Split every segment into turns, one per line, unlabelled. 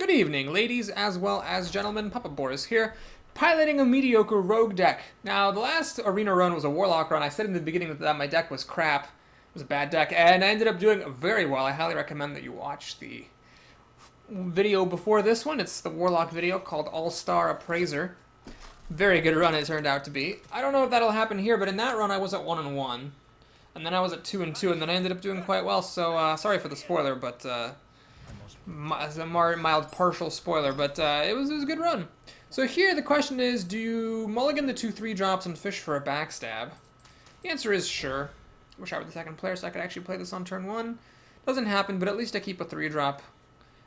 Good evening, ladies as well as gentlemen. Papa Boris here, piloting a mediocre rogue deck. Now, the last arena run was a warlock run. I said in the beginning that my deck was crap. It was a bad deck, and I ended up doing very well. I highly recommend that you watch the video before this one. It's the warlock video called All-Star Appraiser. Very good run it turned out to be. I don't know if that'll happen here, but in that run I was at 1-1. And then I was at 2-2, and then I ended up doing quite well, so sorry for the spoiler, but as a mild partial spoiler, but it was a good run. So here the question is, do you mulligan the 2/3 drops and fish for a backstab? The answer is sure. Wish I were the second player so I could actually play this on turn 1. Doesn't happen, but at least I keep a 3-drop.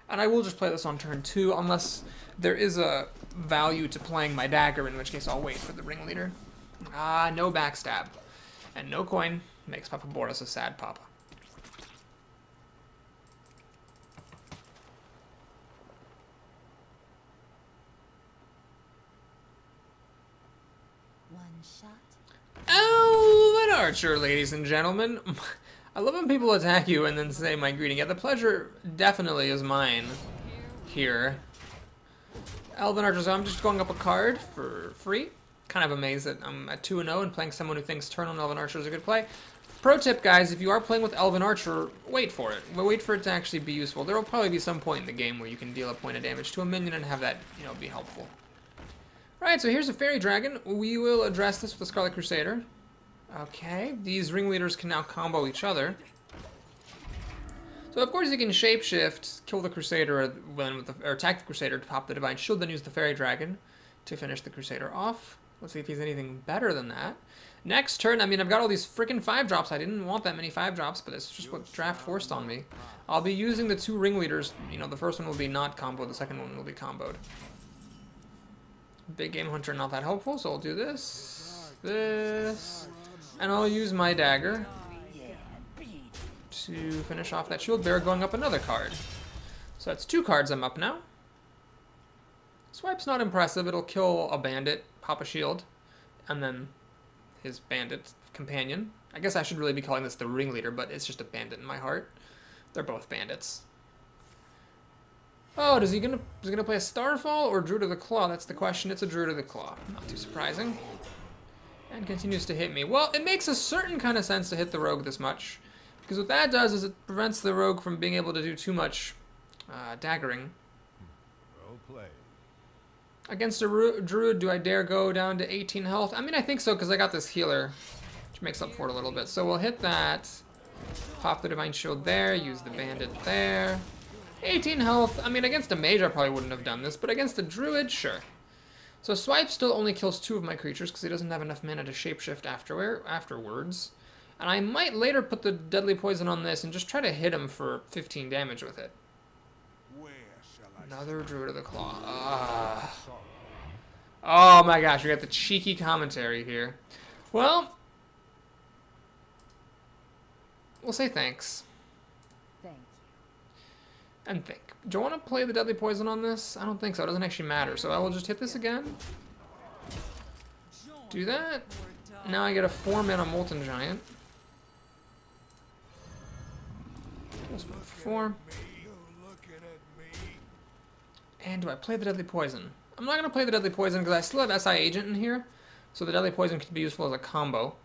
And I will just play this on turn 2, unless there is a value to playing my dagger, in which case I'll wait for the ringleader. Ah, no backstab. And no coin makes Papa Boris a sad papa. Elven Archer, ladies and gentlemen. I love when people attack you and then say my greeting. Yeah, the pleasure definitely is mine here. Elven Archer, so I'm just going up a card for free. Kind of amazed that I'm at 2-0 and playing someone who thinks turn on Elven Archer is a good play. Pro tip, guys, if you are playing with Elven Archer, wait for it. Wait for it to actually be useful. There will probably be some point in the game where you can deal a point of damage to a minion and have that, be helpful. Right, so here's a Fairy Dragon. We will address this with a Scarlet Crusader. Okay, these ringleaders can now combo each other. So of course you can shapeshift, kill the Crusader, or attack the Crusader to pop the Divine Shield, then use the Fairy Dragon to finish the Crusader off. Let's see if he's anything better than that. Next turn, I've got all these freaking 5-drops. I didn't want that many 5-drops, but it's just what draft forced on me. I'll be using the 2 ringleaders. The first one will be not comboed, the second one will be comboed. Big Game Hunter not that helpful, so I'll do this, and I'll use my dagger to finish off that shield bearer, going up another card. So that's 2 cards I'm up now. Swipe's not impressive. It'll kill a bandit, pop a shield, and then his bandit companion. I guess I should really be calling this the ringleader, but it's just a bandit in my heart. They're both bandits. Oh, is he gonna play a Starfall or Druid of the Claw? That's the question. It's a Druid of the Claw. Not too surprising. And continues to hit me. Well, it makes a certain kind of sense to hit the rogue this much, because what that does is it prevents the rogue from being able to do too much daggering.
Well played.
Against a druid, do I dare go down to 18 health? I think so, because I got this healer, which makes up for it a little bit. So we'll hit that, pop the Divine Shield there, use the bandit there. 18 health. Against a mage I probably wouldn't have done this, but against a druid, sure. So Swipe still only kills 2 of my creatures because he doesn't have enough mana to shapeshift afterwards. And I might later put the Deadly Poison on this and just try to hit him for 15 damage with it. Another Druid of the Claw. Oh my gosh, we got the cheeky commentary here. Well, we'll say thanks. And think. Do I want to play the Deadly Poison on this? I don't think so. It doesn't actually matter. So I will just hit this again. Do that. Now I get a 4-mana Molten Giant. Plus 1 for 4. And do I play the Deadly Poison? I'm not going to play the Deadly Poison because I still have SI Agent in here. So the Deadly Poison could be useful as a combo.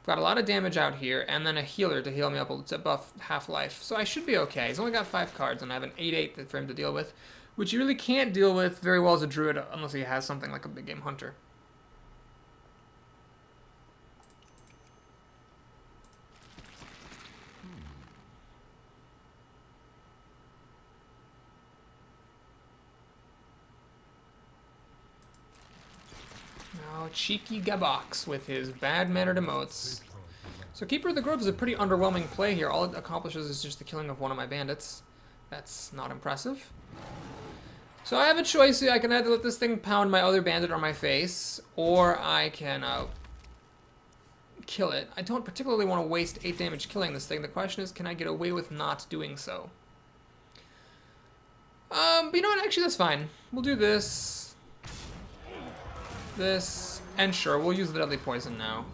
Got a lot of damage out here, and then a healer to heal me up to buff half-life. So I should be okay. He's only got 5 cards, and I have an 8/8 for him to deal with, which you really can't deal with very well as a druid unless he has something like a Big Game Hunter. Oh, cheeky Gabox with his bad-mannered emotes. So Keeper of the Grove is a pretty underwhelming play here. All it accomplishes is just the killing of one of my bandits. That's not impressive. So I have a choice. I can either let this thing pound my other bandit on my face, or I can kill it. I don't particularly want to waste 8 damage killing this thing. The question is, can I get away with not doing so? But you know what? Actually, that's fine. We'll do this. This, and sure, we'll use the Deadly Poison now.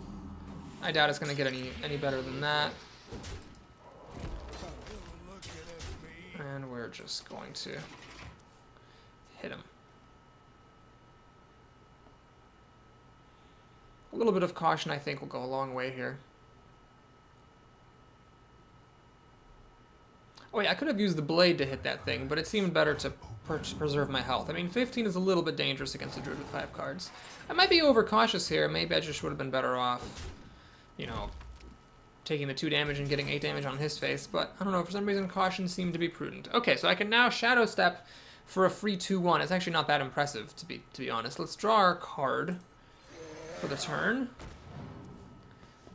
I doubt it's going to get any better than that. And we're just going to hit him. A little bit of caution, I think, will go a long way here. Oh yeah, I could have used the blade to hit that thing, but it seemed better to preserve my health. I mean, 15 is a little bit dangerous against a druid with 5 cards. I might be overcautious here. Maybe I just would have been better off, you know, taking the 2 damage and getting 8 damage on his face, but I don't know, for some reason caution seemed to be prudent. Okay, so I can now Shadow Step for a free 2-1. It's actually not that impressive, to be honest. Let's draw our card for the turn.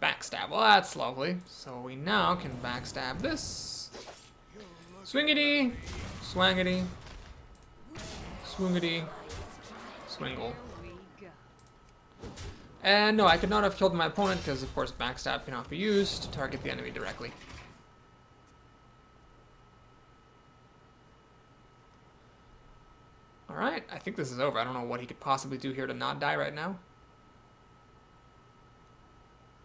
Backstab. Well, that's lovely. So we now can backstab this. Swingity, swangity, swingity, swingle. And no, I could not have killed my opponent because, of course, backstab cannot be used to target the enemy directly. Alright, I think this is over. I don't know what he could possibly do here to not die right now.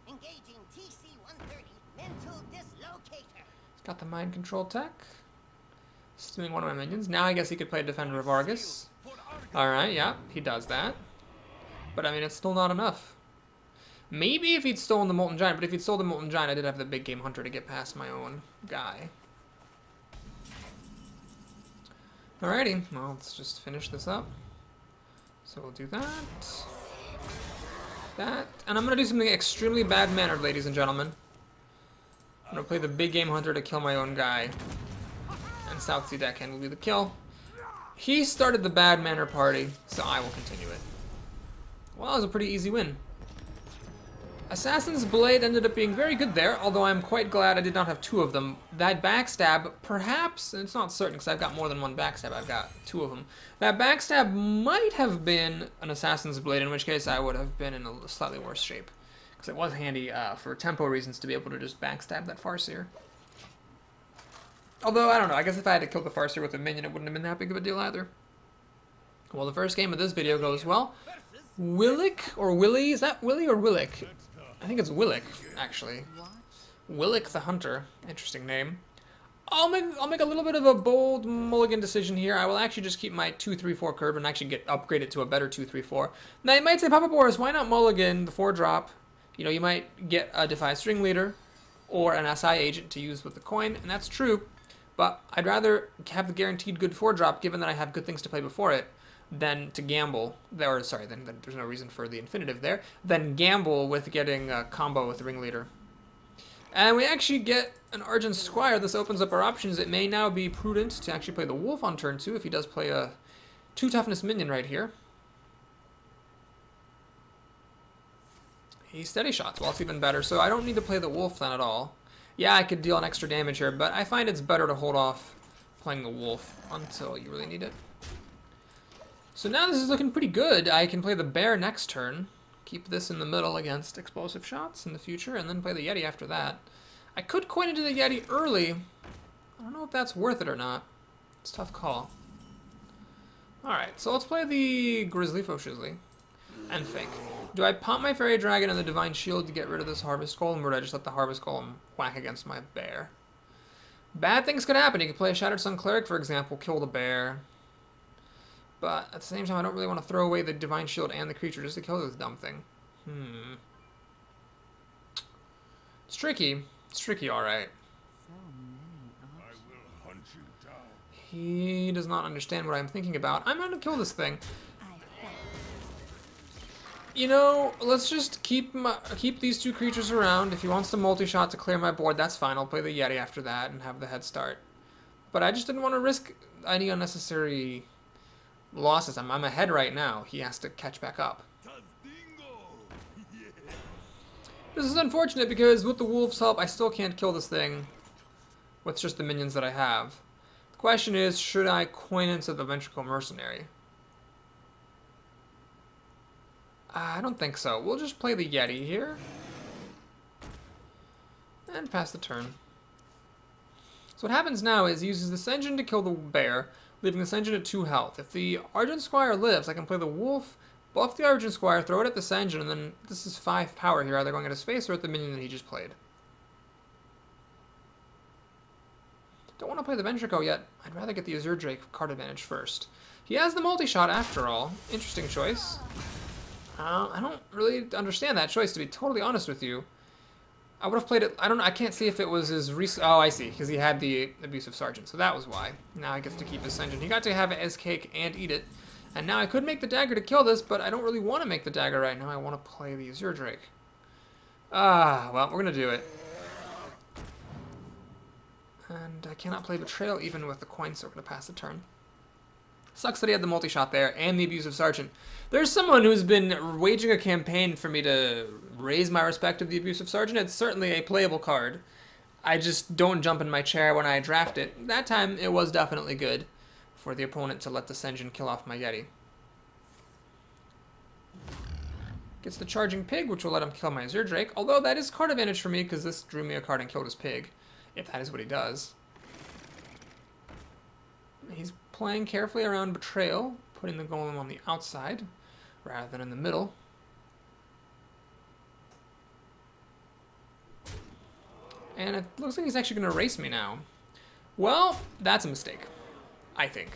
Engaging TC-130 mental dislocator.
He's got the mind control tech. Stealing one of my minions. Now I guess he could play Defender of Argus. Alright, yeah, he does that. But I mean, it's still not enough. Maybe if he'd stolen the Molten Giant, but if he'd stolen the Molten Giant, I did have the big game Hunter to get past my own guy. Alrighty, well, let's just finish this up. So we'll do that. That. And I'm going to do something extremely bad-mannered, ladies and gentlemen. I'm going to play the big game Hunter to kill my own guy. And South Sea Deckhand will be the kill. He started the bad manner party, so I will continue it. Well, that was a pretty easy win. Assassin's Blade ended up being very good there, although I'm quite glad I did not have 2 of them. That backstab, perhaps, and it's not certain because I've got more than 1 backstab, I've got 2 of them. That backstab might have been an Assassin's Blade, in which case I would have been in a slightly worse shape. Because it was handy for tempo reasons to be able to just backstab that Farseer. Although, I don't know, I guess if I had to kill the Farseer with a minion, it wouldn't have been that big of a deal either. Well, the first game of this video goes well. Willick, or Willy, is that Willy or Willick? I think it's Willick, actually. Willick the Hunter, interesting name. I'll make a little bit of a bold mulligan decision here. I will actually just keep my 2-3-4 curve and actually get upgraded to a better 2-3-4. Now, you might say, Papa Boris, why not mulligan the 4-drop? You know, you might get a Defy String Leader or an SI agent to use with the coin, and that's true. But I'd rather have the guaranteed good 4-drop, given that I have good things to play before it, than to gamble, or sorry, then there's no reason for the infinitive there, than gamble with getting a combo with the Ringleader. And we actually get an Argent Squire. This opens up our options. It may now be prudent to actually play the Wolf on turn 2 if he does play a 2 toughness minion right here. He steady shots. Well, it's even better, so I don't need to play the Wolf then at all. Yeah, I could deal an extra damage here, but I find it's better to hold off playing the Wolf until you really need it. So now this is looking pretty good. I can play the Bear next turn, keep this in the middle against explosive shots in the future, and then play the Yeti after that. I could coin into the Yeti early. I don't know if that's worth it or not. It's a tough call. Alright, so let's play the Grizzly Foshizzly and Fake. Do I pump my Fairy Dragon and the Divine Shield to get rid of this Harvest Golem, or do I just let the Harvest Golem whack against my Bear? Bad things could happen. You could play a Shattered Sun Cleric, for example, kill the Bear. But at the same time, I don't really want to throw away the Divine Shield and the creature just to kill this dumb thing. It's tricky. It's tricky, alright.
I will hunt you down.
He does not understand what I'm thinking about. I'm going to kill this thing. You know, let's just keep these 2 creatures around. If he wants to multi-shot to clear my board, that's fine. I'll play the Yeti after that and have the head start. But I just didn't want to risk any unnecessary losses. I'm ahead right now. He has to catch back up. This is unfortunate because with the Wolf's help, I still can't kill this thing with just the minions that I have. The question is, should I coin into the Ventricle Mercenary? I don't think so. We'll just play the Yeti here. And pass the turn. So what happens now is he uses this engine to kill the Bear, leaving this engine at 2 health. If the Argent Squire lives, I can play the Wolf, buff the Argent Squire, throw it at this engine, and then this is 5 power here, either going at his face or at the minion that he just played. Don't want to play the Ventrico yet. I'd rather get the Azure Drake card advantage first. He has the multi-shot after all. Interesting choice. I don't really understand that choice, to be totally honest with you. I would have played it. I don't know. I can't see if it was his oh, I see, because he had the abusive sergeant, so that was why. Now he gets to keep his Ascension. He got to have it as cake and eat it. And now I could make the dagger to kill this, but I don't really want to make the dagger right now. I want to play the Azure Drake. Well, we're going to do it. And I cannot play Betrayal even with the coin, so we're going to pass the turn. Sucks that he had the multi-shot there and the abusive sergeant. There's someone who's been waging a campaign for me to raise my respect of the abusive sergeant. It's certainly a playable card. I just don't jump in my chair when I draft it. That time, it was definitely good for the opponent to let the Senjin kill off my Yeti. Gets the Charging Pig, which will let him kill my Azure Drake. Although that is card advantage for me, because this drew me a card and killed his pig. If that is what he does. He's playing carefully around Betrayal, putting the golem on the outside rather than in the middle. And it looks like he's actually going to erase me now. Well, that's a mistake, I think.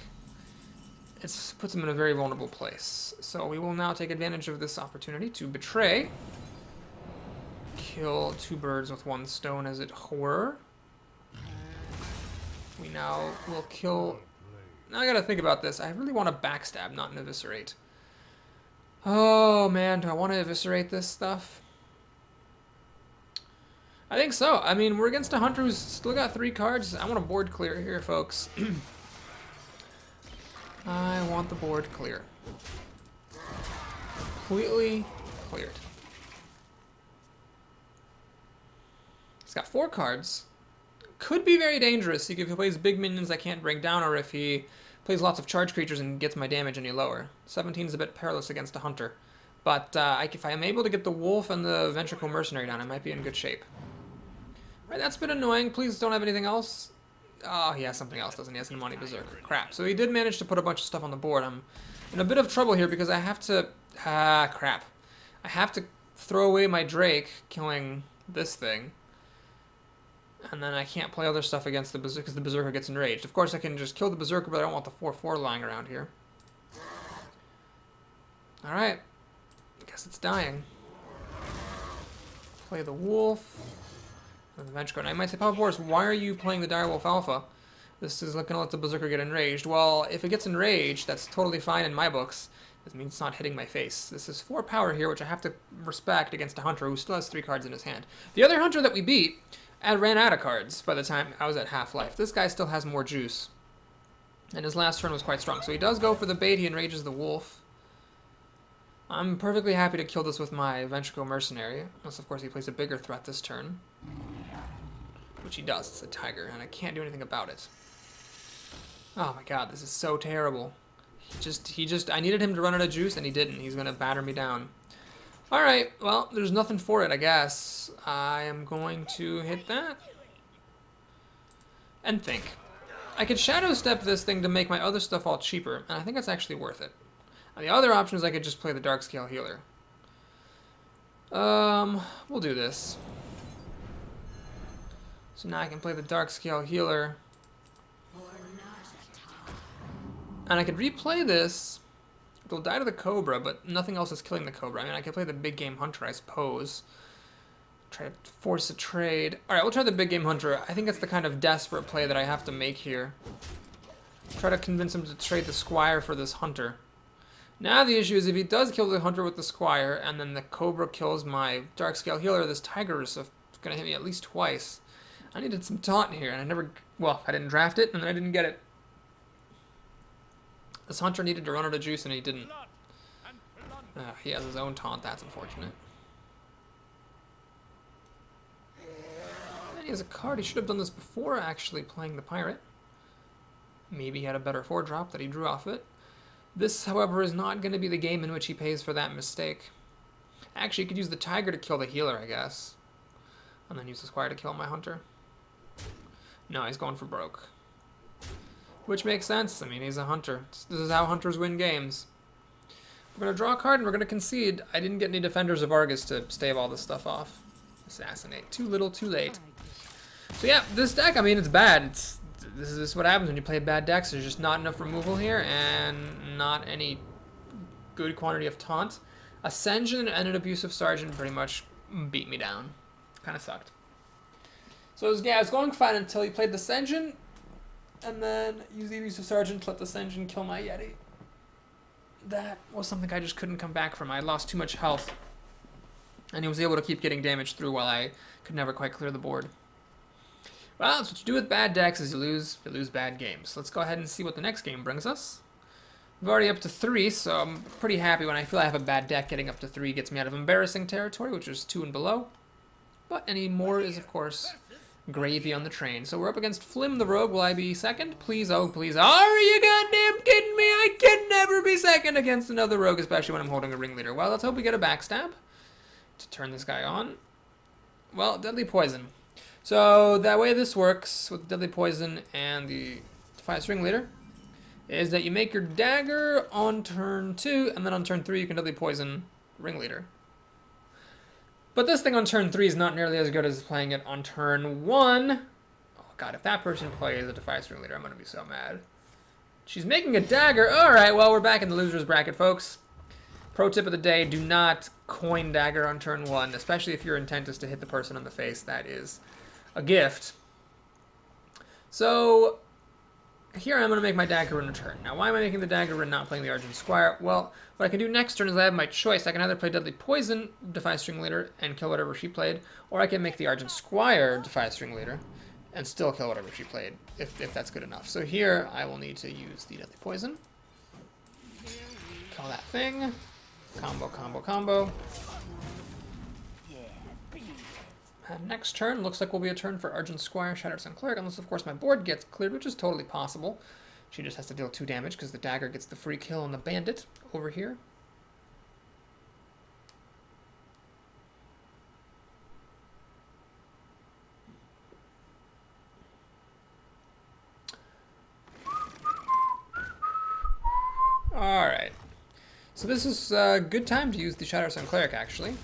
It puts him in a very vulnerable place. So we will now take advantage of this opportunity to betray. Kill two birds with one stone, as it were. We now will kill... Now I gotta think about this. I really want to backstab, not an eviscerate. Oh man, do I want to eviscerate this stuff? I think so. I mean, we're against a hunter who's still got 3 cards. I want a board clear here, folks. I want the board clear. Completely cleared. He's got 4 cards. Could be very dangerous if he plays big minions I can't bring down, or if he plays lots of charge creatures and gets my damage any lower. 17 is a bit perilous against a hunter. But if I am able to get the wolf and the ventricle mercenary down, I might be in good shape. Alright, that's been annoying. Please don't have anything else. Oh, he has something else, doesn't he? He has an Imani Berserker. Crap. So he did manage to put a bunch of stuff on the board. I'm in a bit of trouble here because I have to... crap. I have to throw away my Drake, killing this thing. And then I can't play other stuff against the Berserker because the Berserker gets enraged. Of course, I can just kill the Berserker, but I don't want the 4/4 lying around here. Alright. I guess it's dying. Play the Wolf. And the Venture. Now, you might say, Papa Boris, why are you playing the Direwolf Alpha? This is going to let the Berserker get enraged. Well, if it gets enraged, that's totally fine in my books. This means it's not hitting my face. This is 4 power here, which I have to respect against a hunter who still has 3 cards in his hand. The other hunter that we beat ran out of cards by the time I was at half-life. This guy still has more juice. And his last turn was quite strong. So he does go for the bait. He enrages the wolf. I'm perfectly happy to kill this with my Ventricle Mercenary. Unless, of course, he plays a bigger threat this turn. Which he does. It's a tiger, and I can't do anything about it. Oh my god, this is so terrible. He just, I needed him to run out of juice, and he didn't. He's going to batter me down. Alright, well, there's nothing for it, I guess. I am going to hit that. And think. I could Shadow Step this thing to make my other stuff all cheaper, and I think that's actually worth it. And the other option is I could just play the Darkscale Healer. We'll do this. So now I can play the Darkscale Healer. And I could replay this. It'll die to the Cobra, but nothing else is killing the Cobra. I mean, I could play the Big Game Hunter, I suppose. Try to force a trade. Alright, we'll try the Big Game Hunter. I think that's the kind of desperate play that I have to make here. Try to convince him to trade the Squire for this Hunter. Now the issue is if he does kill the Hunter with the Squire, and then the Cobra kills my Darkscale Healer, this Tiger is going to hit me at least twice. I needed some taunt here, and I never... Well, I didn't draft it, and then I didn't get it. This Hunter needed to run out of juice, and he didn't. He has his own taunt. That's unfortunate. And he has a card. He should have done this before actually playing the Pirate. Maybe he had a better 4-drop that he drew off it. This, however, is not going to be the game in which he pays for that mistake. Actually, he could use the Tiger to kill the Healer, I guess. And then use the Squire to kill my Hunter. No, he's going for broke. Which makes sense. I mean, he's a hunter. This is how hunters win games. We're going to draw a card and we're going to concede. I didn't get any Defenders of Argus to stave all this stuff off. Assassinate. Too little, too late. So yeah, this deck, I mean, it's bad. this is what happens when you play bad decks. There's just not enough removal here, and not any good quantity of taunt. Ascension and an Abusive Sergeant pretty much beat me down. Kind of sucked. So yeah, I was going fine until he played the Ascension, and then used the Abusive Sergeant to let the Ascension kill my Yeti. That was something I just couldn't come back from. I lost too much health, and he was able to keep getting damage through while I could never quite clear the board. Well, that's what you do with bad decks, is you lose bad games. Let's go ahead and see what the next game brings us. We're already up to 3, so I'm pretty happy when I feel I have a bad deck. Getting up to 3 gets me out of embarrassing territory, which is 2 and below. But any more is, of course, gravy on the train. So we're up against Flim the Rogue. Will I be second? Please, oh please. Are you goddamn kidding me? I can never be second against another Rogue, especially when I'm holding a Ringleader. Well, let's hope we get a backstab to turn this guy on. Well, Deadly Poison. So that way this works with Deadly Poison and the Defiance Ringleader is that you make your Dagger on turn 2, and then on turn 3 you can Deadly Poison Ringleader. But this thing on turn 3 is not nearly as good as playing it on turn 1. Oh god, if that person plays a Defiance Ringleader, I'm going to be so mad. She's making a Dagger. Alright, well, we're back in the loser's bracket, folks. Pro tip of the day, do not coin Dagger on turn 1, especially if your intent is to hit the person on the face. That is a gift. So here I'm going to make my Dagger in a turn. Now, why am I making the Dagger and not playing the Argent Squire? Well, what I can do next turn is I have my choice. I can either play Deadly Poison, Defiance Ringleader, and kill whatever she played, or I can make the Argent Squire Defiance Ringleader and still kill whatever she played, if that's good enough. So here, I will need to use the Deadly Poison. Kill that thing. Combo, combo, combo. And next turn looks like will be a turn for Argent Squire, Shattered Sun Cleric, unless of course my board gets cleared, which is totally possible. She just has to deal 2 damage because the Dagger gets the free kill on the Bandit over here. Alright. So this is a good time to use the Shattered Sun Cleric, actually.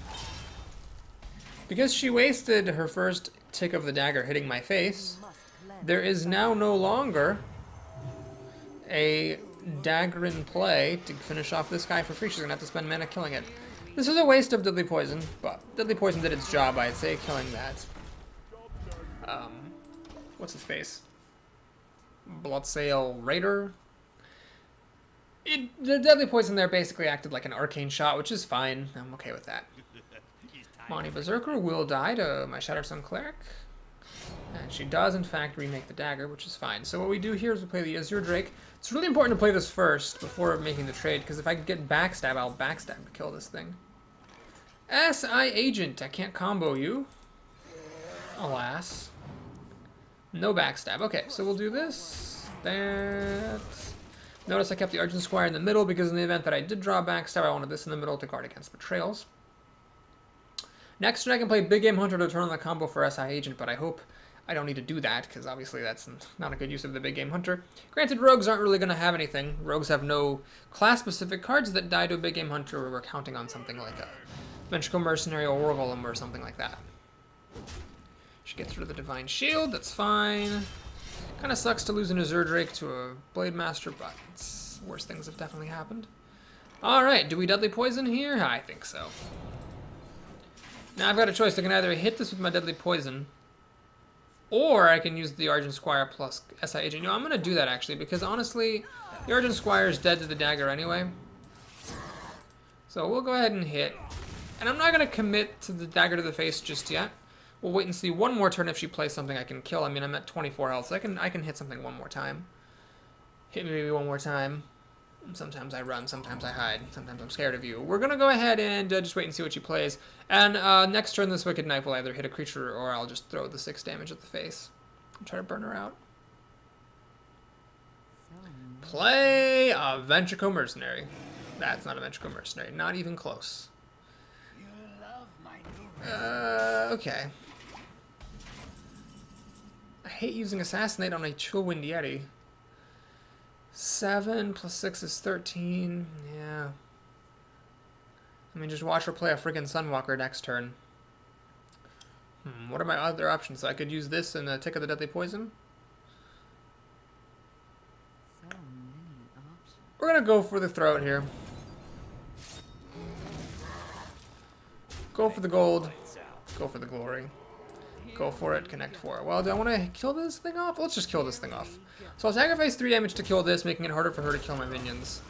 Because she wasted her first tick of the Dagger hitting my face, there is now no longer a Dagger in play to finish off this guy for free. She's going to have to spend mana killing it. This is a waste of Deadly Poison, but Deadly Poison did its job, I'd say, killing that. What's his face? Bloodsail Raider? The Deadly Poison there basically acted like an arcane shot, which is fine. I'm okay with that. Monty Berserker will die to my Shattered Sun Cleric. And she does, in fact, remake the Dagger, which is fine. So what we do here is we play the Azure Drake. It's really important to play this first before making the trade, because if I get backstab, I'll backstab to kill this thing. SI Agent, I can't combo you. Alas. No backstab. Okay, so we'll do this. That. Notice I kept the Argent Squire in the middle, because in the event that I did draw a backstab, I wanted this in the middle to guard against betrayals. Next turn I can play Big Game Hunter to turn on the combo for SI Agent, but I hope I don't need to do that, because obviously that's not a good use of the Big Game Hunter. Granted, Rogues aren't really going to have anything. Rogues have no class-specific cards that die to a Big Game Hunter, where we're counting on something like a Ventricle Mercenary or War Golem or something like that. She gets rid of the Divine Shield, that's fine. Kind of sucks to lose an Azure Drake to a Blade Master, but worse things have definitely happened. Alright, do we Deadly Poison here? I think so. Now I've got a choice. I can either hit this with my Deadly Poison, or I can use the Argent Squire plus SI Agent. You know, I'm going to do that actually, because honestly, the Argent Squire is dead to the Dagger anyway. So we'll go ahead and hit. And I'm not going to commit to the Dagger to the face just yet. We'll wait and see one more turn if she plays something I can kill. I mean, I'm at 24 health, so I can hit something one more time. Hit me maybe one more time. Sometimes I run, sometimes I hide, sometimes I'm scared of you. We're going to go ahead and just wait and see what she plays. And next turn, this Wicked Knife will either hit a creature or I'll just throw the 6 damage at the face and try to burn her out. Play a Ventricle Mercenary. That's not a Ventricle Mercenary. Not even close. Okay. I hate using Assassinate on a Chillwind Yeti. 7 plus 6 is 13. Yeah. I mean, just watch her play a friggin' Sunwalker next turn. What are my other options? I could use this and the Tick of the Deadly Poison. We're gonna go for the throat here. Go for the gold. Go for the glory. Go for it. Connect 4. Well, do I want to kill this thing off? Let's just kill this thing off. So I'll sacrifice 3 damage to kill this, making it harder for her to kill my minions.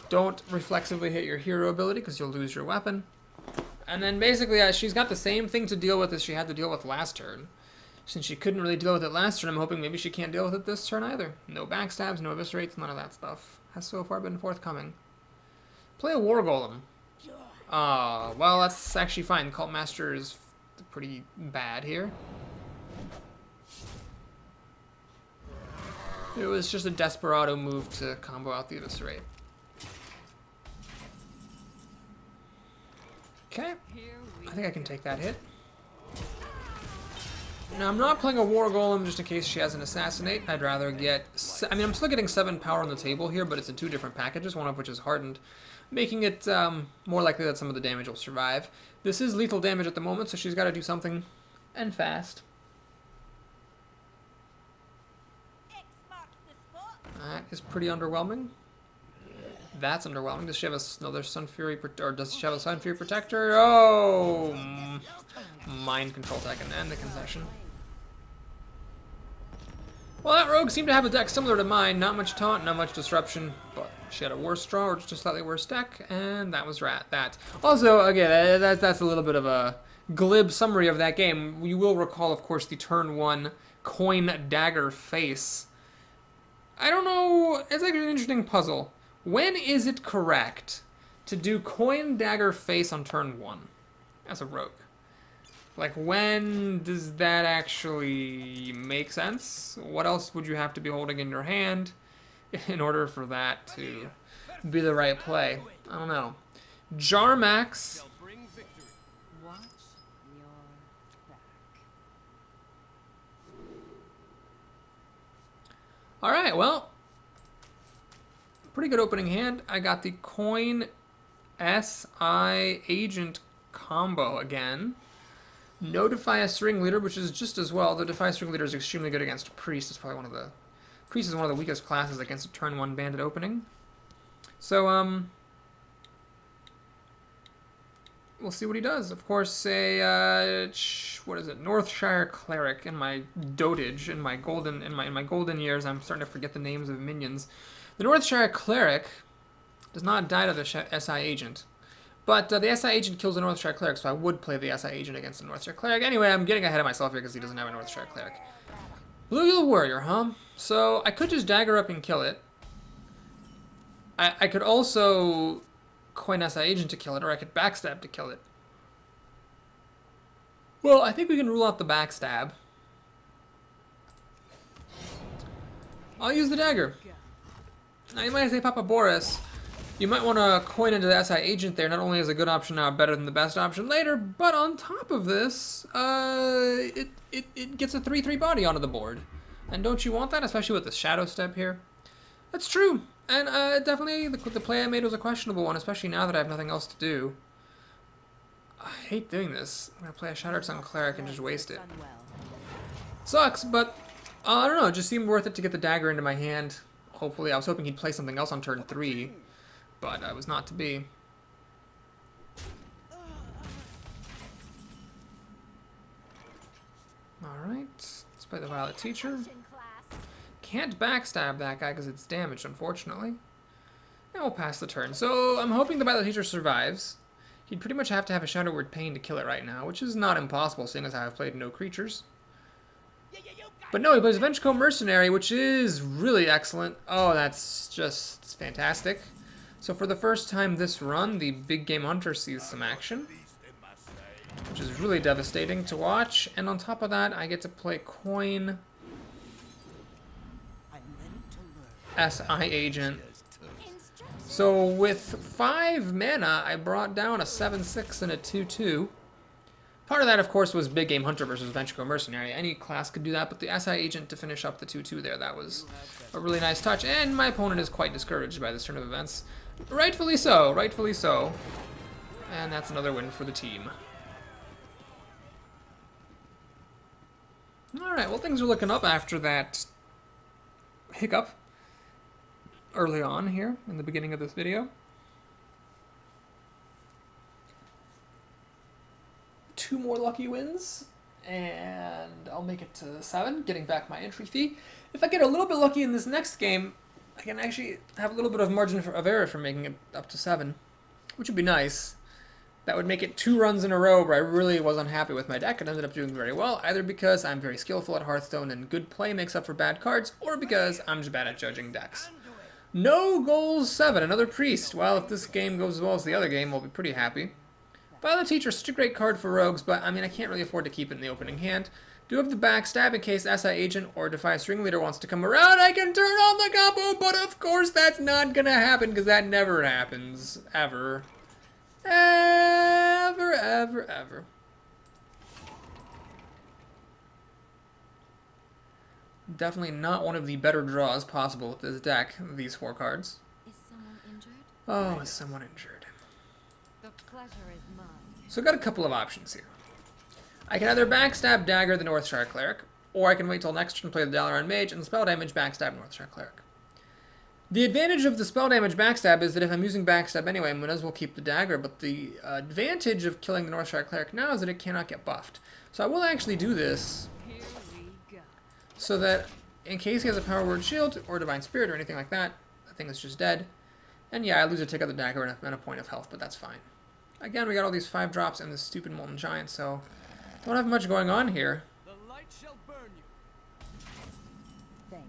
Don't reflexively hit your hero ability because you'll lose your weapon. And then basically she's got the same thing to deal with as she had to deal with last turn. Since she couldn't really deal with it last turn, I'm hoping maybe she can't deal with it this turn either. No backstabs, no eviscerates, none of that stuff has so far been forthcoming. Play a War Golem. Well, that's actually fine. Cult Master is pretty bad here. It was just a desperado move to combo out the Eviscerate. Okay, I think I can take that hit. Now, I'm not playing a War Golem just in case she has an Assassinate. I'd rather get... I mean, I'm still getting 7 power on the table here, but it's in 2 different packages, one of which is hardened, making it more likely that some of the damage will survive. This is lethal damage at the moment, so she's got to do something, and fast. That is pretty underwhelming. That's underwhelming. Does she have another Sun Fury, or does she have a Sun Fury Protector? Oh! Mind Control tech and end the concession. Well, that rogue seemed to have a deck similar to mine. Not much taunt, not much disruption, but she had a worse draw or just a slightly worse deck, and that was that. Also, again, that's a little bit of a glib summary of that game. You will recall, of course, the turn 1 coin dagger face. I don't know, it's like an interesting puzzle. When is it correct to do coin dagger face on turn 1 as a rogue? Like, when does that actually make sense? What else would you have to be holding in your hand in order for that to be the right play? I don't know. Jarmax. Alright, well, pretty good opening hand. I got the coin SI agent combo again. No Defias Ringleader, which is just as well. The Defias Ringleader is extremely good against Priest. It's probably Priest is one of the weakest classes against a turn 1 bandit opening. So, we'll see what he does. Of course, a what is it? Northshire Cleric in my dotage, in my golden years. I'm starting to forget the names of minions. The Northshire Cleric does not die to the SI agent. But the SI agent kills the Northshire Cleric, so I would play the SI agent against the Northshire Cleric. Anyway, I'm getting ahead of myself here because he doesn't have a Northshire Cleric. Blue Yellow Warrior, huh? So I could just dagger up and kill it. I could also coin SI agent to kill it, or I could backstab to kill it. Well, I think we can rule out the backstab. I'll use the dagger. Now you might say, Papa Boris, you might want to coin into the SI agent there. Not only is a good option now better than the best option later, but on top of this, it gets a 3/3 body onto the board. And don't you want that, especially with the shadow step here? That's true. And definitely the play I made was a questionable one, especially now that I have nothing else to do. I hate doing this. I'm going to play a Shattered Sun Cleric and just waste it. Sucks, but I don't know. It just seemed worth it to get the dagger into my hand. Hopefully, I was hoping he'd play something else on turn 3. But I was not to be. Alright, let's play the Violet Teacher. Can't backstab that guy because it's damaged, unfortunately. And we'll pass the turn. So I'm hoping the Violet Teacher survives. He'd pretty much have to have a Shadow Word Pain to kill it right now, which is not impossible, seeing as how I've played no creatures. But no, he plays Vengeful Mercenary, which is really excellent. Oh, that's just fantastic. So for the first time this run, the Big Game Hunter sees some action, which is really devastating to watch. And on top of that, I get to play coin SI agent. So with 5 mana, I brought down a 7/6 and a 2/2. Part of that, of course, was Big Game Hunter versus Vengeful Mercenary. Any class could do that, but the SI agent to finish up the 2/2 there, that was a really nice touch. And my opponent is quite discouraged by this turn of events. Rightfully so, rightfully so. And that's another win for the team. Alright, well, things are looking up after that hiccup. early on here in the beginning of this video. 2 more lucky wins, and I'll make it to 7, getting back my entry fee. If I get a little bit lucky in this next game, I can actually have a little bit of margin of error for making it up to 7, which would be nice. That would make it 2 runs in a row where I really was unhappy with my deck and ended up doing very well, either because I'm very skillful at Hearthstone and good play makes up for bad cards, or because I'm just bad at judging decks. No goals 7, another priest. Well, if this game goes as well as the other game, we'll be pretty happy. Violet Teacher, such a great card for rogues, but I mean, I can't really afford to keep it in the opening hand. Do have the backstab in case SI Agent or Defiance Ring Leader wants to come around. I can turn on the combo, but of course that's not gonna happen because that never happens. Ever. Ever, ever, ever. Definitely not one of the better draws possible with this deck, these 4 cards.
Is someone injured?
Oh, is someone injured?
The pleasure is mine.
So I've got a couple of options here. I can either backstab Dagger the Northshire Cleric, or I can wait till next turn and play the Dalaran Mage and spell damage backstab Northshire Cleric. The advantage of the spell damage backstab is that if I'm using backstab anyway, I might as well keep the Dagger, but the advantage of killing the Northshire Cleric now is that it cannot get buffed. So I will actually do this
Here we go.
so that in case he has a Power Word Shield or Divine Spirit or anything like that, the thing is just dead. And yeah, I lose a tick of the Dagger and a point of health, but that's fine. Again, we got all these 5 drops and this stupid Molten Giant, so don't have much going on here.
The light shall burn you.
Thank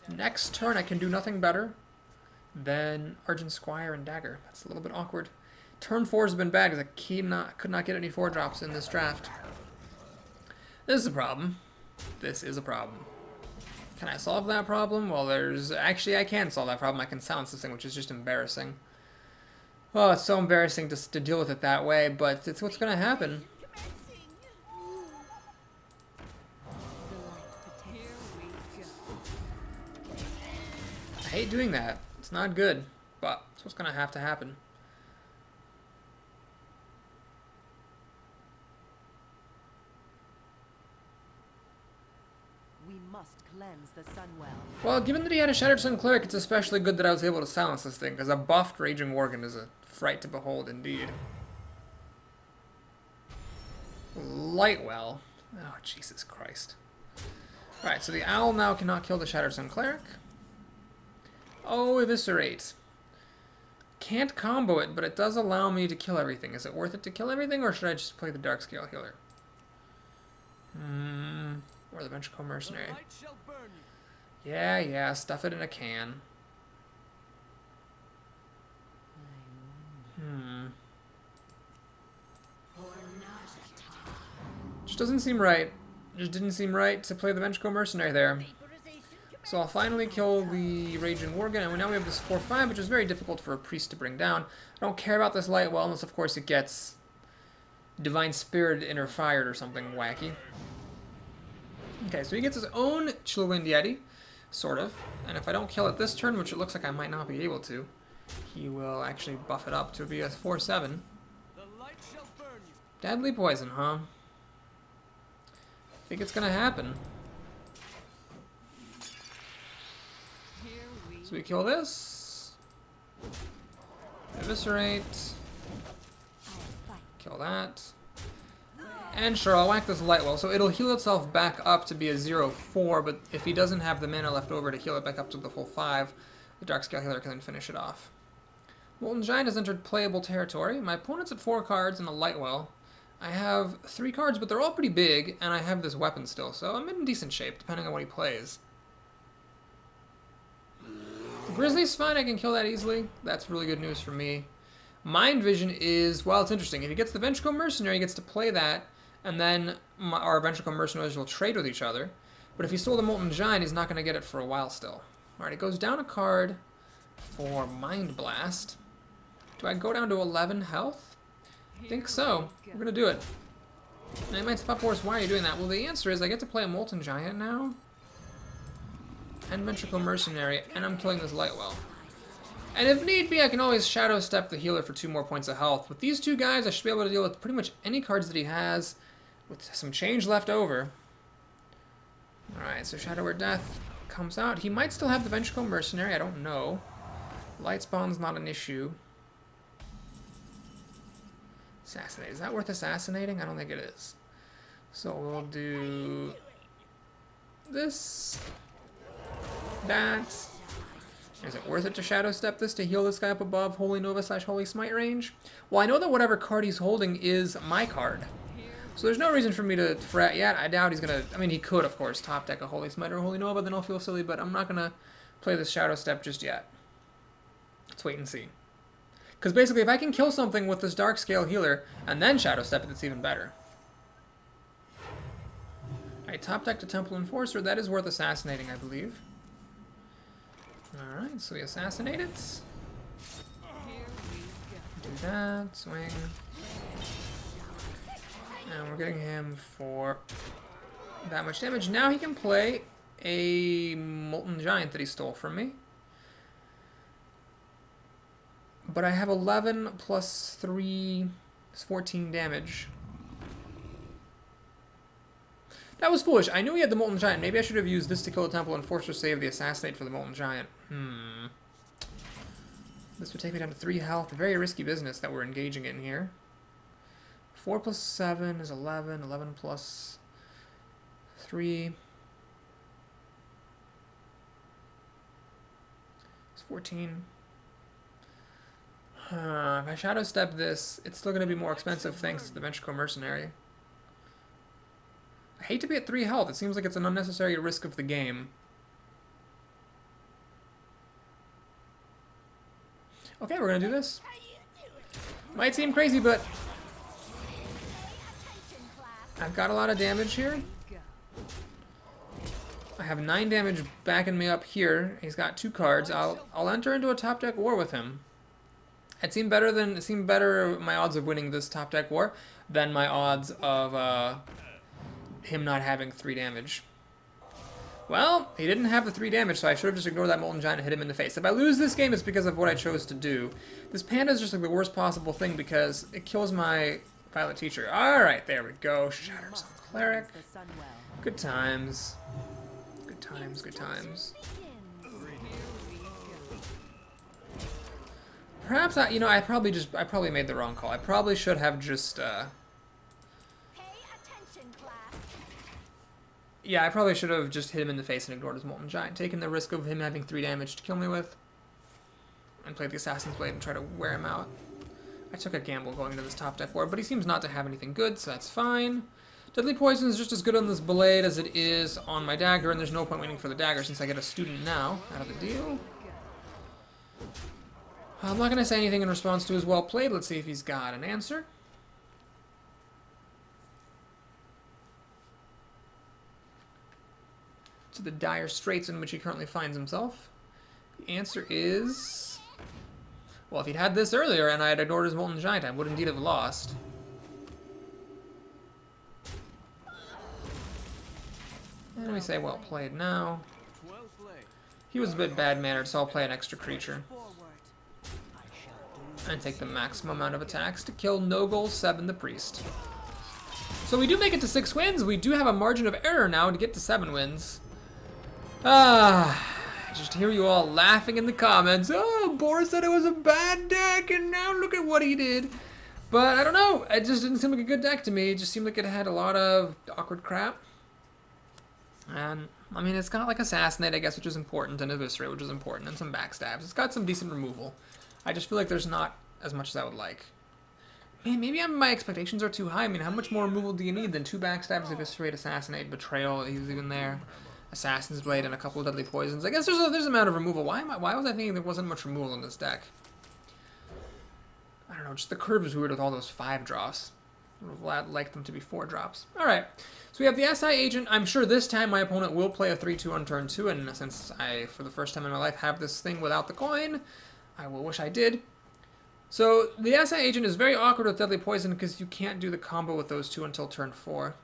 you.
Next turn, I can do nothing better than Argent Squire and Dagger. That's a little bit awkward. Turn 4 has been bad because I could not get any 4 drops in this draft. This is a problem. This is a problem. Can I solve that problem? Well, actually, I can solve that problem. I can silence this thing, which is just embarrassing. Oh, it's so embarrassing to deal with it that way, but it's what's going to happen.
Here we go.
I hate doing that. It's not good, but it's what's going to have to happen.
We must cleanse the Sunwell.
Well, given that he had a Shattered Sun Cleric, it's especially good that I was able to silence this thing, because a buffed Raging Worgen is a fright to behold indeed. Lightwell. Oh, Jesus Christ. Alright, so the Owl now cannot kill the Shattered Sun Cleric. Oh, Eviscerate. Can't combo it, but it does allow me to kill everything. Is it worth it to kill everything, or should I just play the Darkscale Healer? Or the Ventricle Mercenary.
The light shall burn you.
Yeah, stuff it in a can. Just doesn't seem right. Just didn't seem right to play the Ventricle Mercenary there. So I'll finally kill the Raging Worgen, and now we have this 4/5, which is very difficult for a priest to bring down. I don't care about this Lightwell unless, of course, it gets Divine Spirit Inner Fired or something wacky. Okay, so he gets his own Chillwind Yeti, sort of. And if I don't kill it this turn, which it looks like I might not be able to, he will actually buff it up to be a 4/7.
The light shall burn you.
Deadly Poison, huh? Think it's gonna happen.
Here we
So we kill this. Eviscerate. Kill that. And sure, I'll whack this Lightwell, so it'll heal itself back up to be a 0/4, but if he doesn't have the mana left over to heal it back up to the full 5, the Darkscale Healer can then finish it off. Molten Giant has entered playable territory. My opponent's at 4 cards and a Lightwell. I have 3 cards, but they're all pretty big, and I have this weapon still, so I'm in decent shape, depending on what he plays. The Grizzly's fine, I can kill that easily. That's really good news for me. Mind Vision is, well, it's interesting. If he gets the Ventricle Mercenary, he gets to play that, and then our Ventricle Mercenaries will trade with each other. But if he stole the Molten Giant, he's not going to get it for a while still. Alright, it goes down a card for Mind Blast. Do I go down to 11 health? I think so. We're going to do it. And you might spot force, why are you doing that? Well, the answer is I get to play a Molten Giant now. And Ventricle Mercenary, and I'm killing this Lightwell. And if need be, I can always Shadow Step the healer for 2 more points of health. With these 2 guys, I should be able to deal with pretty much any cards that he has with some change left over. Alright, so Shadow or Death. comes out. He might still have the Ventricle Mercenary, I don't know. Light Spawn's not an issue. Assassinate. Is that worth assassinating? I don't think it is. So we'll do this, that. Is it worth it to Shadow Step this to heal this guy up above Holy Nova / Holy Smite range? Well, I know that whatever card he's holding is my card. So there's no reason for me to fret yet. I doubt he's going to... I mean, he could, of course, top deck a Holy Smite or Holy Nova, then I'll feel silly, but I'm not going to play this Shadow Step just yet. Let's wait and see. Because basically, if I can kill something with this Dark Scale Healer and then Shadow Step it, it's even better. Alright, top deck to Temple Enforcer. That is worth assassinating, I believe. Alright, so we assassinate it. Do that, swing. And we're getting him for that much damage. Now he can play a Molten Giant that he stole from me. But I have 11 plus 3 is 14 damage. That was foolish. I knew he had the Molten Giant. Maybe I should have used this to kill the Temple Enforcer, save the Assassinate for the Molten Giant. This would take me down to 3 health. Very risky business that we're engaging in here. 4 plus 7 is 11. 11 plus 3 is 14. If I Shadow Step this, it's still going to be more expensive thanks to the Ventricle Mercenary. I hate to be at 3 health. It seems like it's an unnecessary risk of the game. Okay, we're going to do this. Might seem crazy, but I've got a lot of damage here. I have 9 damage backing me up here. He's got 2 cards. I'll enter into a top deck war with him. It seemed better my odds of winning this top deck war than my odds of him not having 3 damage. Well, he didn't have the 3 damage, so I should have just ignored that Molten Giant and hit him in the face. If I lose this game, it's because of what I chose to do. This Panda is just like the worst possible thing because it kills my Violet Teacher. Alright, there we go. Shatters on Cleric. Good times. Good times, good times. Perhaps I probably made the wrong call. I probably should have just yeah, I probably should have just hit him in the face and ignored his Molten Giant, taken the risk of him having 3 damage to kill me with, and played the Assassin's Blade and try to wear him out. I took a gamble going into this top deck board, but he seems not to have anything good, so that's fine. Deadly Poison is just as good on this Blade as it is on my Dagger, and there's no point waiting for the Dagger since I get a student now out of the deal. I'm not going to say anything in response to his well played. Let's see if he's got an answer. To the dire straits in which he currently finds himself. The answer is... Well, if he'd had this earlier and I had ignored his Molten Giant, I would indeed have lost. And we say well played now. He was a bit bad-mannered, so I'll play an extra creature. And take the maximum amount of attacks to kill Nogol 7 the Priest. So we do make it to 6 wins. We do have a margin of error now to get to 7 wins. Just hear you all laughing in the comments. Oh, Boris said it was a bad deck, and now look at what he did. But I don't know. It just didn't seem like a good deck to me. It just seemed like it had a lot of awkward crap. And, I mean, it's got like Assassinate, I guess, which is important, and Eviscerate, which is important, and some backstabs. It's got some decent removal. I just feel like there's not as much as I would like. Man, maybe my expectations are too high. I mean, how much more removal do you need than 2 backstabs, Eviscerate, Assassinate, Betrayal, he's even there, Assassin's Blade, and a couple of Deadly Poisons? I guess there's an amount of removal. Why was I thinking there wasn't much removal in this deck? I don't know, just the curve is weird with all those 5 drops. I would have liked them to be 4 drops. Alright, so we have the SI Agent. I'm sure this time my opponent will play a 3-2 on turn 2, and since I, for the first time in my life, have this thing without the coin, I will wish I did. So, the SI Agent is very awkward with Deadly Poison because you can't do the combo with those 2 until turn 4.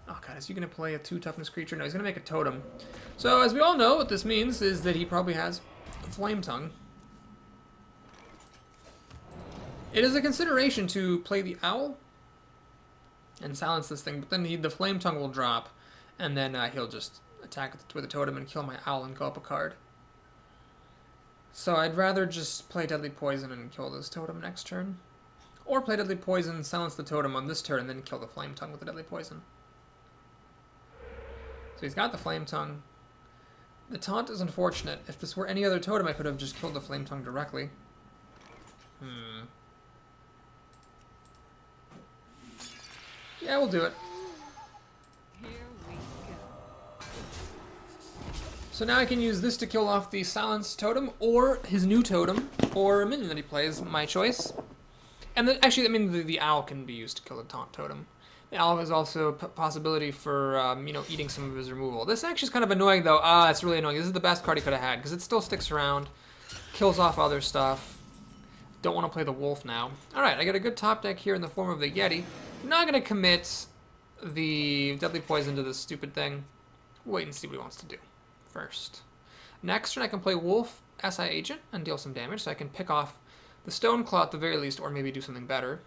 Oh god, is he going to play a 2 toughness creature? No, he's going to make a totem. So, as we all know, what this means is that he probably has a Flame Tongue. It is a consideration to play the Owl and silence this thing, but then the Flame Tongue will drop, and then he'll just attack with a totem and kill my owl and go up a card. So I'd rather just play Deadly Poison and kill this totem next turn. Or play Deadly Poison, silence the totem on this turn, and then kill the Flame Tongue with the Deadly Poison. So he's got the Flame Tongue. The taunt is unfortunate. If this were any other totem, I could have just killed the Flame Tongue directly. Yeah, we'll do it.
Here we go.
So now I can use this to kill off the Silence totem, or his new totem, or a minion that he plays, my choice. And then, actually, I mean, the owl can be used to kill the taunt totem. The owl has also a possibility for, you know, eating some of his removal. This actually is kind of annoying, though. It's really annoying. This is the best card he could have had, because it still sticks around, kills off other stuff. Don't want to play the wolf now. Alright, I got a good top deck here in the form of the Yeti. I'm not going to commit the Deadly Poison to this stupid thing. Wait and see what he wants to do first. Next turn I can play Wolf, SI Agent, and deal some damage, so I can pick off the Stone Claw at the very least, or maybe do something better.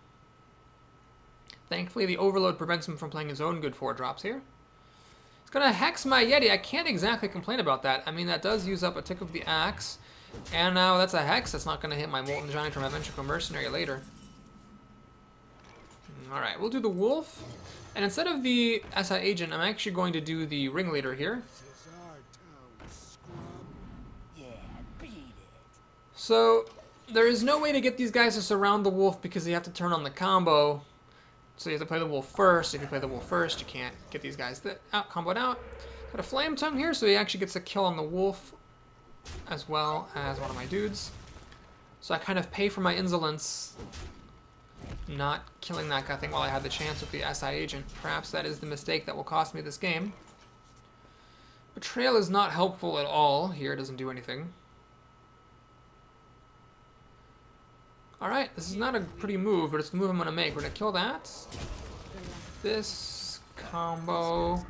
Thankfully, the Overload prevents him from playing his own good 4-drops here. He's going to Hex my Yeti. I can't exactly complain about that. I mean, that does use up a tick of the Axe. And now that's a Hex. That's not going to hit my Molten Giant or my Ventricle Mercenary later. Alright, we'll do the Wolf. And instead of the SI Agent, I'm actually going to do the Ringleader here. So, there is no way to get these guys to surround the Wolf because they have to turn on the combo. So you have to play the Wolf first. If you play the Wolf first, you can't get these guys comboed out. Got a Flame Tongue here, so he actually gets a kill on the Wolf as well as one of my dudes. So I kind of pay for my insolence not killing that guy thing while I had the chance with the SI Agent. Perhaps that is the mistake that will cost me this game. Betrayal is not helpful at all here. It doesn't do anything. Alright, this is not a pretty move, but it's the move I'm going to make. We're going to kill that. This combo.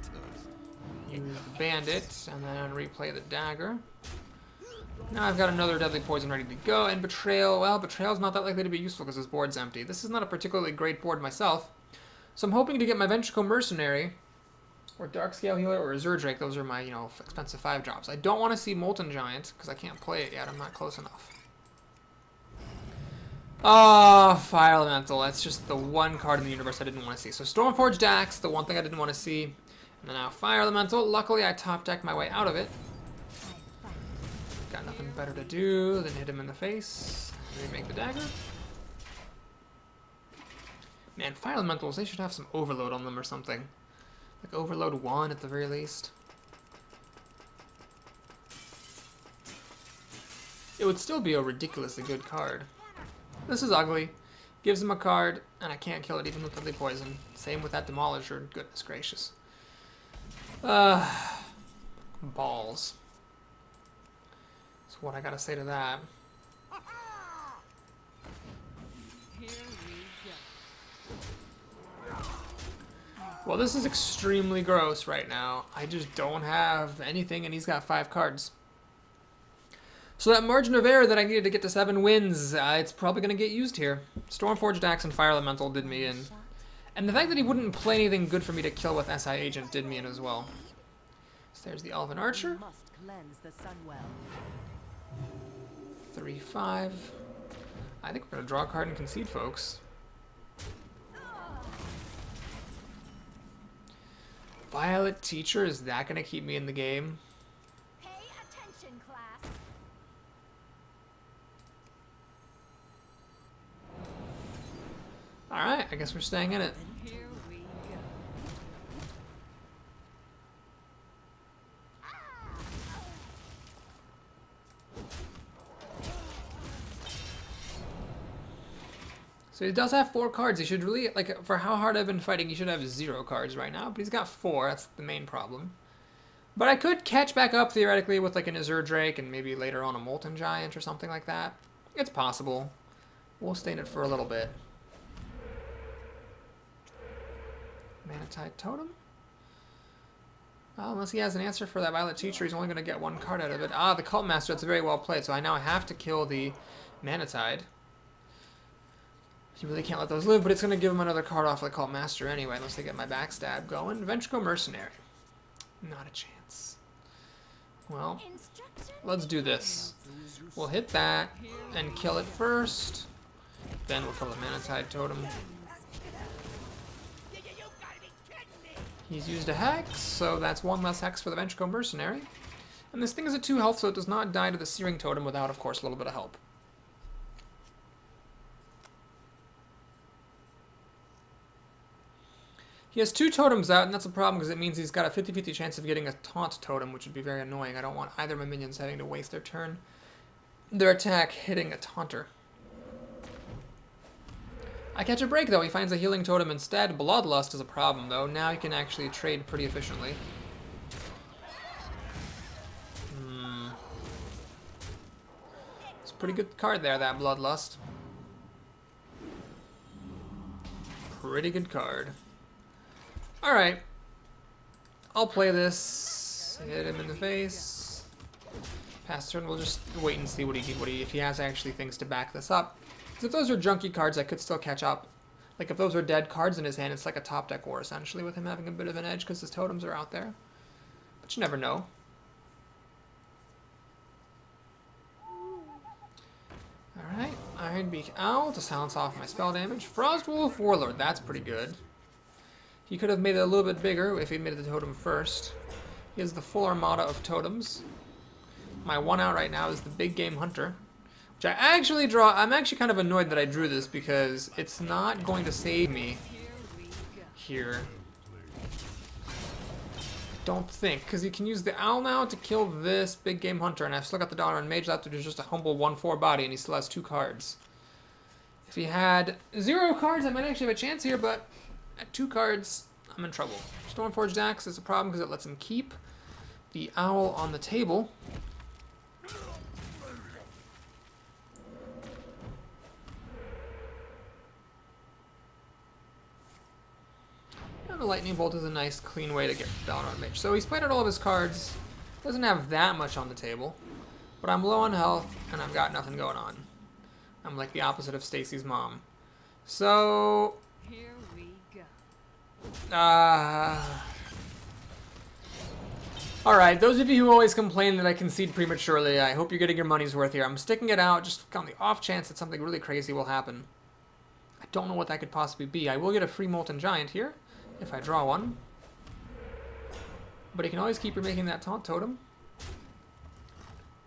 Use the Bandit, and then replay the Dagger. Now I've got another Deadly Poison ready to go, and Betrayal, well, Betrayal's not that likely to be useful because this board's empty. This is not a particularly great board myself, so I'm hoping to get my Ventricle Mercenary, or Darkscale Healer, or Azure Drake. Those are my, you know, expensive 5-drops. I don't want to see Molten Giant, because I can't play it yet. I'm not close enough. Fire Elemental. That's just the one card in the universe I didn't want to see. So Stormforged Axe, the one thing I didn't want to see. And then now Fire Elemental. Luckily, I top-decked my way out of it. Got nothing better to do than hit him in the face. Remake the Dagger. Man, Fire Elementals, they should have some Overload on them or something. Like Overload 1 at the very least. It would still be a ridiculously good card. This is ugly. Gives him a card, and I can't kill it even with Deadly Poison. Same with that Demolisher. Goodness gracious. Balls. That's what I gotta say to that.
Here we go.
Well, this is extremely gross right now. I just don't have anything, and he's got 5 cards. So that margin of error that I needed to get to 7 wins, it's probably going to get used here. Stormforged Axe and Fire Elemental did me in. And the fact that he wouldn't play anything good for me to kill with SI Agent did me in as well. So there's the Elven Archer. 3-5. I think we're going to draw a card and concede, folks. Violet Teacher, is that going to keep me in the game?
Pay attention, class.
Alright, I guess we're staying in it.
Here we go.
So he does have 4 cards. He should really, like, for how hard I've been fighting, he should have 0 cards right now. But he's got 4. That's the main problem. But I could catch back up, theoretically, with, like, an Azure Drake and maybe later on a Molten Giant or something like that. It's possible. We'll stay in it for a little bit. Manatide Totem? Well, unless he has an answer for that Violet Teacher, he's only going to get 1 card out of it. The Cult Master, that's very well played. So I now have to kill the Manatide. You really can't let those live, but it's going to give him another card off of the Cult Master anyway, unless they get my backstab going. Ventricle Mercenary. Not a chance. Well,
Instruction?
let's do this. We'll hit that and kill it first. Then we'll kill the Manatide Totem. He's used a Hex, so that's one less Hex for the Ventricle Mercenary. And this thing is at 2 health, so it does not die to the Searing Totem without, of course, a little bit of help. He has 2 totems out, and that's a problem because it means he's got a 50-50 chance of getting a Taunt Totem, which would be very annoying. I don't want either of my minions having to waste their attack hitting a Taunter. I catch a break, though. He finds a Healing Totem instead. Bloodlust is a problem, though. Now he can actually trade pretty efficiently. It's a pretty good card there, that Bloodlust. Pretty good card. Alright. I'll play this. Hit him in the face. Pass turn. We'll just wait and see if he has actually things to back this up. Because if those are junky cards, I could still catch up. Like, if those are dead cards in his hand, it's like a top deck war, essentially, with him having a bit of an edge because his totems are out there. But you never know. Alright. Ironbeak Owl to silence off my spell damage. Frostwolf Warlord. That's pretty good. He could have made it a little bit bigger if he made the totem first. He has the full armada of totems. My one out right now is the Big Game Hunter, which I actually draw. I'm actually kind of annoyed that I drew this because it's not going to save me here. Don't think, because he can use the Owl now to kill this Big Game Hunter, and I've still got the Dollar and Mage left, which is just a humble 1/4 body, and he still has 2 cards. If he had 0 cards, I might actually have a chance here, but at 2 cards, I'm in trouble. Stormforged Axe is a problem because it lets him keep the Owl on the table. And the Lightning Bolt is a nice, clean way to get down on Mage. So he's played out all of his cards. Doesn't have that much on the table. But I'm low on health, and I've got nothing going on. I'm like the opposite of Stacy's mom. So
Here we go.
Alright, those of you who always complain that I concede prematurely, I hope you're getting your money's worth here. I'm sticking it out just on the off chance that something really crazy will happen. I don't know what that could possibly be. I will get a free Molten Giant here, if I draw one. But he can always keep remaking that Taunt Totem.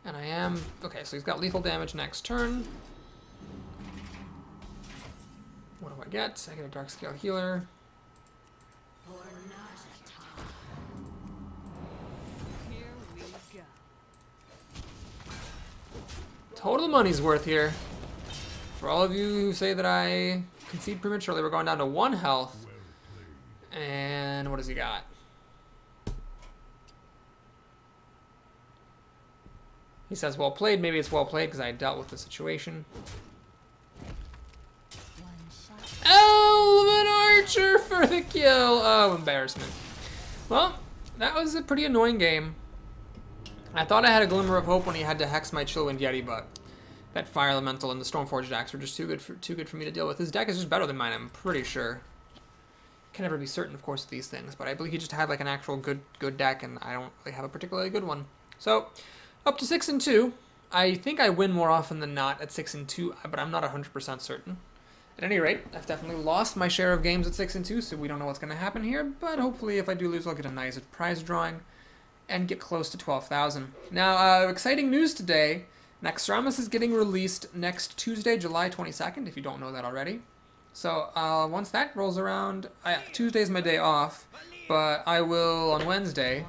And I am... Okay, so he's got lethal damage next turn. What do I get? I get a Dark Scale Healer.
Here we go.
Total money's worth here. For all of you who say that I concede prematurely, we're going down to 1 health. And what does he got? He says, well played. Maybe it's well played because I dealt with the situation. Elven Archer for the kill. Oh, embarrassment. Well, that was a pretty annoying game. I thought I had a glimmer of hope when he had to hex my Chillwind Yeti, but that Fire Elemental and the Stormforged Axe were just too good for me to deal with. His deck is just better than mine, I'm pretty sure. Can never be certain, of course, of these things, but I believe he just had like an actual good deck, and I don't really have a particularly good one. So, up to 6-2. I think I win more often than not at 6-2, but I'm not 100% certain. At any rate, I've definitely lost my share of games at 6-2, so we don't know what's going to happen here, but hopefully if I do lose, I'll get a nice prize drawing and get close to 12,000. Now, exciting news today. Naxxramas is getting released next Tuesday, July 22nd, if you don't know that already. So, once that rolls around, Tuesday's my day off, but I will, on Wednesday,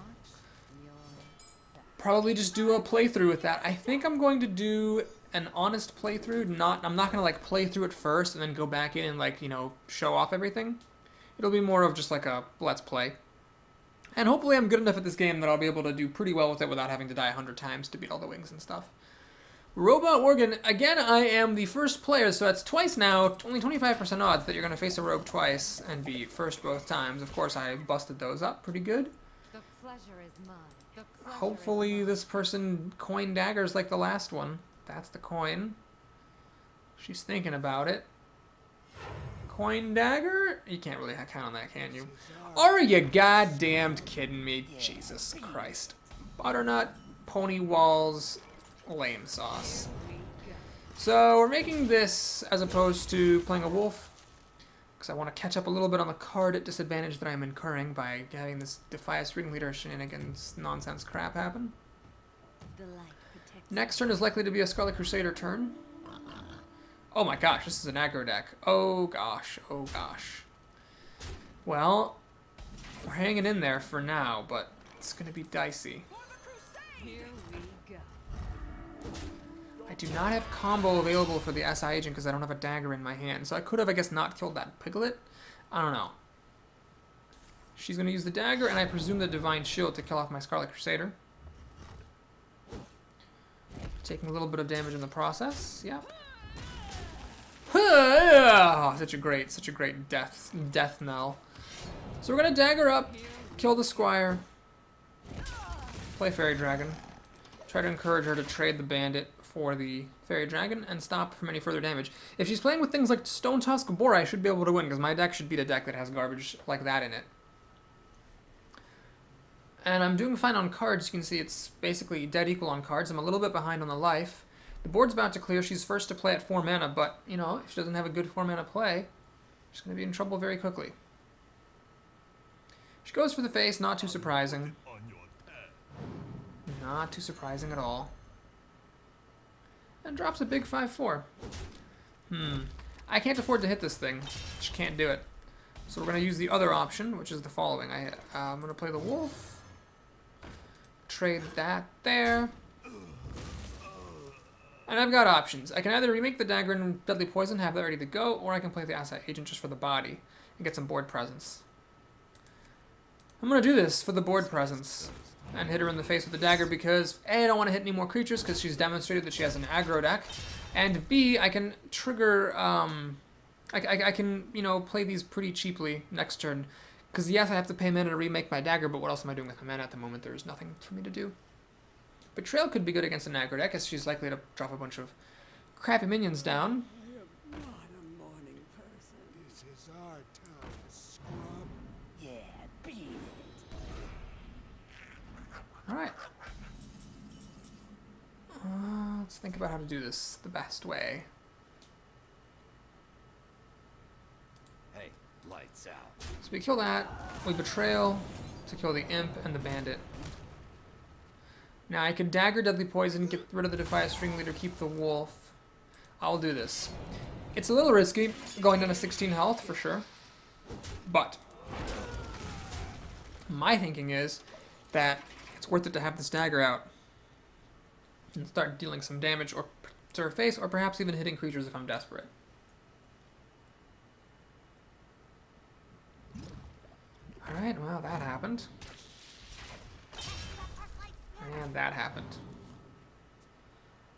probably just do a playthrough with that. I think I'm going to do an honest playthrough. I'm not gonna like play through it first and then go back in and like, you know, show off everything. It'll be more of just like a let's play. And hopefully I'm good enough at this game that I'll be able to do pretty well with it without having to die 100 times to beat all the wings and stuff. Robot Worgen, again, I am the first player, so that's twice now, only 25% odds that you're going to face a rogue twice and be first both times. Of course, I busted those up pretty good.
The pleasure is mine. The pleasure
Hopefully
is
this person coined daggers like the last one. That's the coin. She's thinking about it. Coin dagger? You can't really count on that, can you? Are you goddamned kidding me? Jesus Christ. Butternut Pony Walls lame sauce. So we're making this as opposed to playing a wolf, because I want to catch up a little bit on the card disadvantage that I'm incurring by having this Defias Ring Leader shenanigans nonsense crap happen.
The light protects.
Next turn is likely to be a Scarlet Crusader turn. Oh my gosh, this is an aggro deck. Oh gosh, oh gosh. Well, we're hanging in there for now, but it's going to be dicey.
Here we go.
I do not have combo available for the SI agent because I don't have a dagger in my hand. So I could have, I guess, not killed that piglet. I don't know. She's going to use the dagger, and I presume the Divine Shield to kill off my Scarlet Crusader. Taking a little bit of damage in the process. Yep. Such a great death knell. So we're going to dagger up, kill the Squire, play Fairy Dragon, try to encourage her to trade the Bandit for the Fairy Dragon, and stop from any further damage. If she's playing with things like Stone Tusk Boar, I should be able to win, because my deck should beat a deck that has garbage like that in it. And I'm doing fine on cards. You can see it's basically dead equal on cards. I'm a little bit behind on the life. The board's about to clear. She's first to play at 4 mana, but, you know, if she doesn't have a good 4 mana play, she's going to be in trouble very quickly. She goes for the face, not too surprising. Not too surprising at all. And drops a big 5/4. I can't afford to hit this thing. She can't do it. So we're going to use the other option, which is the following. I'm going to play the wolf. Trade that there. And I've got options. I can either remake the dagger and deadly poison, have that ready to go, or I can play the asset agent just for the body and get some board presence. I'm going to do this for the board presence and hit her in the face with the dagger because A, I don't want to hit any more creatures because she's demonstrated that she has an aggro deck, and B, I can trigger, I can, you know, play these pretty cheaply next turn, because yes, I have to pay mana to remake my dagger, but what else am I doing with my mana at the moment? There's nothing for me to do. Betrayal could be good against an aggro deck, as she's likely to drop a bunch of crappy minions down.
I am not a morning person. This is our time, scrub.
Yeah, beat it.
Alright. Let's think about how to do this the best way.
Hey, lights out.
So we kill that, we Betrayal to kill the Imp and the Bandit. Now I could dagger Deadly Poison, get rid of the Defias Ring Leader, keep the Wolf. I'll do this. It's a little risky, going down to 16 health for sure, but my thinking is that it's worth it to have this dagger out and start dealing some damage or to her face, or perhaps even hitting creatures if I'm desperate. Alright, well, that happened. And that happened.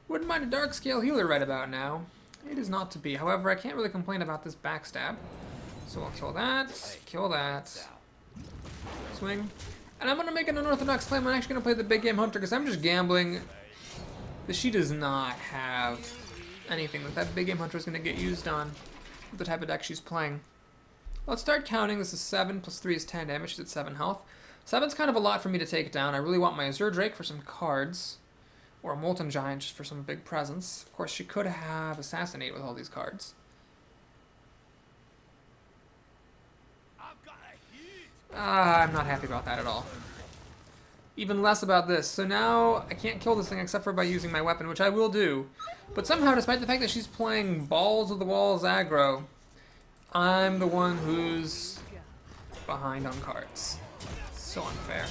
Wouldn't mind a dark scale healer right about now. It is not to be. However, I can't really complain about this backstab. So I'll kill that, swing. And I'm going to make an unorthodox claim. I'm actually going to play the big game hunter because I'm just gambling that she does not have anything that big game hunter is going to get used on with the type of deck she's playing. Let's start counting. This is 7 plus 3 is 10 damage. She's at 7 health. 7's kind of a lot for me to take down. I really want my Azure Drake for some cards, or a Molten Giant just for some big presence. Of course, she could have Assassinate with all these cards. I'm not happy about that at all. Even less about this. So now I can't kill this thing except for by using my weapon, which I will do. But somehow, despite the fact that she's playing Balls of the Walls aggro, I'm the one who's behind on cards. So unfair.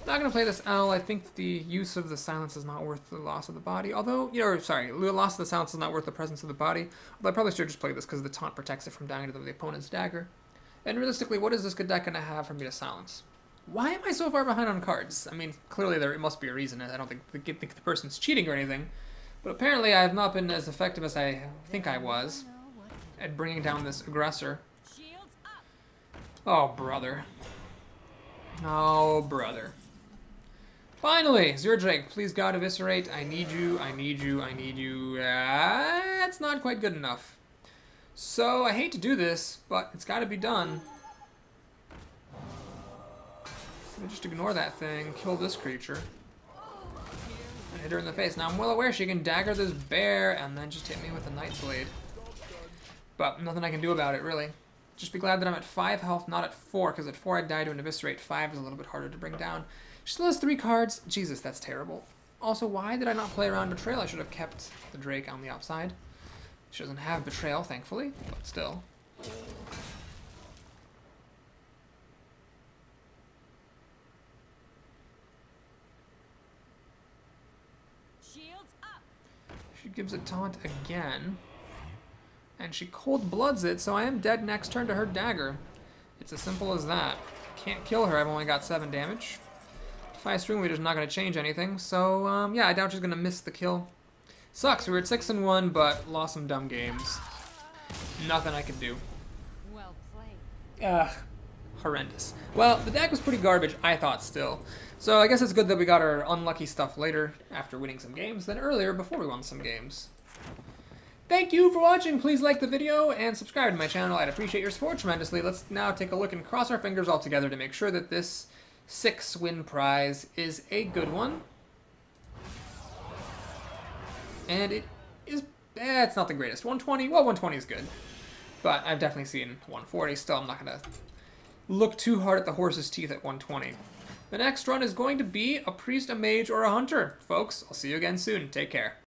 Not gonna play this L. I think the use of the silence is not worth the loss of the body. Although, you know, sorry, the loss of the silence is not worth the presence of the body. Although I probably should just play this because the taunt protects it from dying to the opponent's dagger. And realistically, what is this good deck gonna have for me to silence? Why am I so far behind on cards? I mean, clearly there must be a reason. I don't think the person's cheating or anything. But apparently I have not been as effective as I think I was at bringing down this aggressor. Oh, brother. Oh, brother. Finally, Azure Drake, please God eviscerate. I need you, I need you, I need you. That's not quite good enough. So, I hate to do this, but it's got to be done. Let me just ignore that thing, kill this creature. hit her in the face. Now I'm well aware she can dagger this bear and then just hit me with the Night Blade. But nothing I can do about it, really. Just be glad that I'm at 5 health, not at 4, because at 4 I'd die to an Eviscerate. 5 is a little bit harder to bring down. She still has 3 cards. Jesus, that's terrible. Also, why did I not play around Betrayal? I should have kept the Drake on the outside. She doesn't have Betrayal, thankfully, but still.
Shields up.
She gives a taunt again. And she cold bloods it, so I am dead next turn to her dagger. It's as simple as that. Can't kill her, I've only got 7 damage. Defy String Leader's not going to change anything, so yeah, I doubt she's going to miss the kill. Sucks, we were at 6-1, but lost some dumb games. Nothing I could do.
Well played.
Ugh, horrendous. Well, the deck was pretty garbage, I thought still. So I guess it's good that we got our unlucky stuff later, after winning some games, than earlier before we won some games. Thank you for watching. Please like the video and subscribe to my channel. I'd appreciate your support tremendously. Let's now take a look and cross our fingers all together to make sure that this 6-win prize is a good one. And it is, it's not the greatest. 120, well, 120 is good. But I've definitely seen 140. Still, I'm not going to look too hard at the horse's teeth at 120. The next run is going to be a priest, a mage, or a hunter. Folks, I'll see you again soon. Take care.